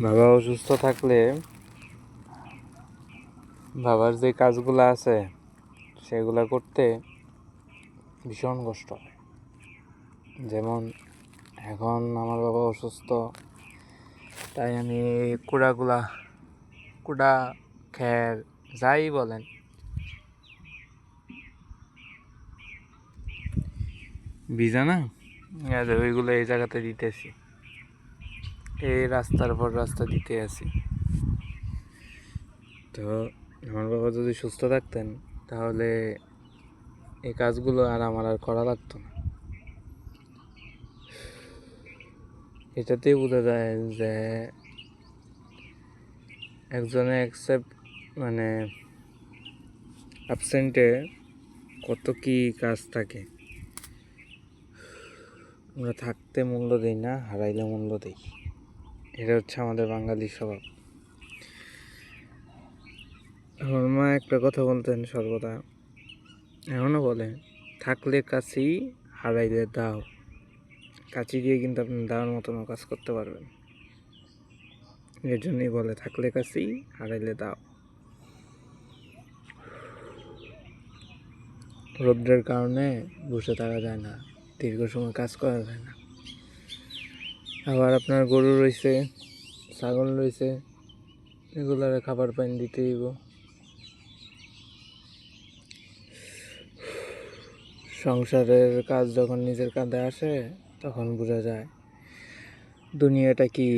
বাবা অসুস্থ থাকলে বাবার যে কাজগুলো আছে সেগুলো করতে ভীষণ কষ্ট হয়। যেমন এখন আমার বাবা অসুস্থ, তাই আমি কুড়া খ্যার যাই বলেন ভিজা না, ওইগুলো এই জায়গাতে দিতেছি, এই রাস্তার পর রাস্তা দিতে আছি। তো আমার বাবা যদি সুস্থ থাকতেন তাহলে এই কাজগুলো আমার আর করা লাগতো না। এটাতেই বোঝা যায় যে একজনে অ্যাবসেন্টে কত কি কাজ থাকে। আমরা থাকতে মূল্য দিই না, হারাইলে মূল্য দিই। এটা হচ্ছে আমাদের বাঙালির স্বভাব। আমার মা একটা কথা বলতেন সর্বদা, এখনও বলে, থাকলে কাছি, হারাইলে দাও। কাছি দিয়ে কিন্তু আপনি দাওয়ার মতনও কাজ করতে পারবেন। এর জন্যই বলে, থাকলে কাছি, হারাইলে দাও। রৌদ্রের কারণে বসে থাকা যায় না, দীর্ঘ সময় কাজ করা যায় না। আবার আপনার গরু রয়েছে, ছাগল রয়েছে, এগুলার খাবার পানি দিতে হইব। সংসারের কাজ যখন নিজের কাঁধে আসে তখন বোঝা যায় দুনিয়াটা কি।